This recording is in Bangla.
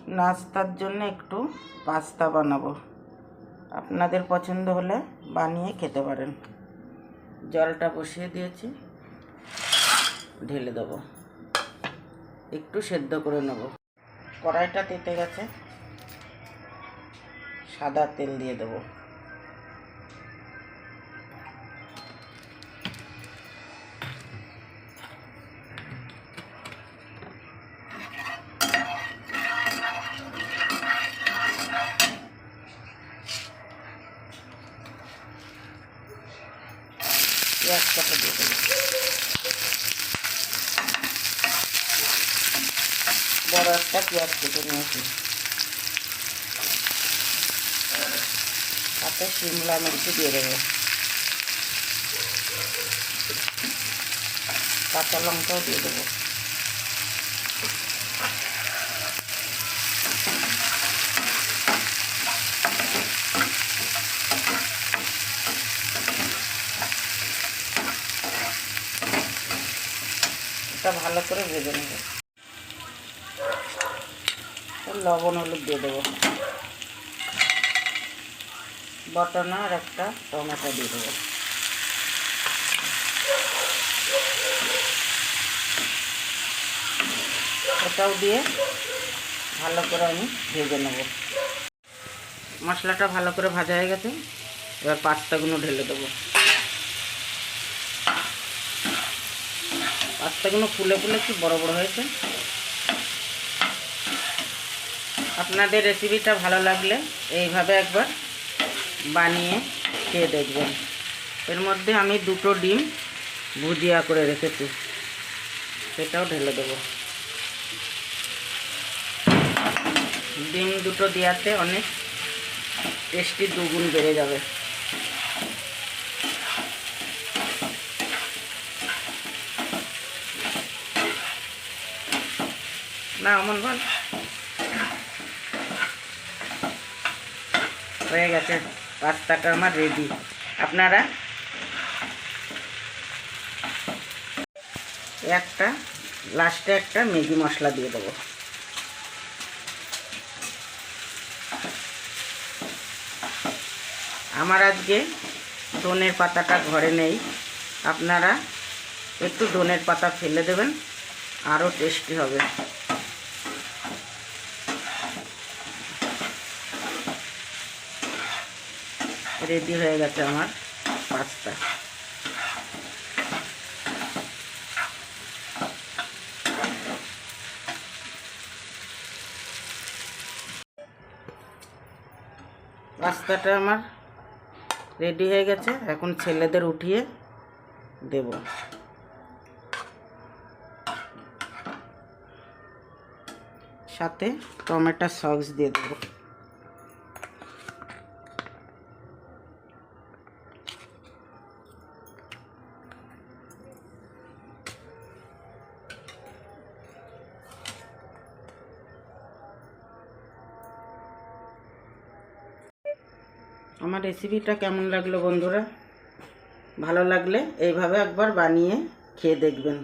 নাস্তার জন্য একটু পাস্তা বানাবো। আপনাদের পছন্দ হলে বানিয়ে খেতে পারেন। জলটা বসিয়ে দিয়েছি, ঢেলে দেবো, একটু সেদ্ধ করে নেব। কড়াইটা তেতে গেছে, সাদা তেল দিয়ে দেবো। পেঁয়াজ কাটা দিয়ে দেবো। বড় একটা পেঁয়াজ কেটে নিয়েছি, সাথে শিমলা মির্চ দিয়ে দেবো, কাঁচা লঙ্কাও দিয়ে দেবো। এটা ভালো করে ভেজে নেব। লবণ হলুদ দিয়ে দেবো, বাটানা আর একটা টমেটো দিয়ে দেবো। এটাও দিয়ে ভালো করে আমি ভেজে নেব। মশলাটা ভালো করে ভাজা হয়ে গেছে, এবার পাস্তাগুলো ঢেলে দেবো। পাস্তাগুলো ফুলে ফুলে কি বড় বড় হয়েছে। আপনাদের রেসিপিটা ভালো লাগলে এইভাবে একবার বানিয়ে খেয়ে দেখবেন। এর মধ্যে আমি 2টো ডিম ভুজিয়া করে রেখেছি, সেটাও ঢেলে দেবো। ডিম 2টো দেওয়াতে অনেক টেস্টি দুগুণ বেড়ে যাবে। না অমন বল, হয়ে গেছে পাস্তাটা আমার রেডি। আপনারা একটা লাস্টে একটা ম্যাগি মশলা দিয়ে দেবো। আমার আজকে ধনের পাতাটা ঘরে নেই, আপনারা একটু ধনের পাতা ফেলে দেবেন, আরও টেস্টি হবে। রেডি হয়ে গেছে আমার পাস্তা। পাস্তাটা আমার রেডি হয়ে গেছে, এখন ছেলেদের উঠিয়ে দেব। সাথে টমেটো সস দিয়ে দেবো। আমার রেসিপিটা কেমন লাগলো বন্ধুরা? ভালো লাগলে এইভাবে একবার বানিয়ে খেয়ে দেখবেন।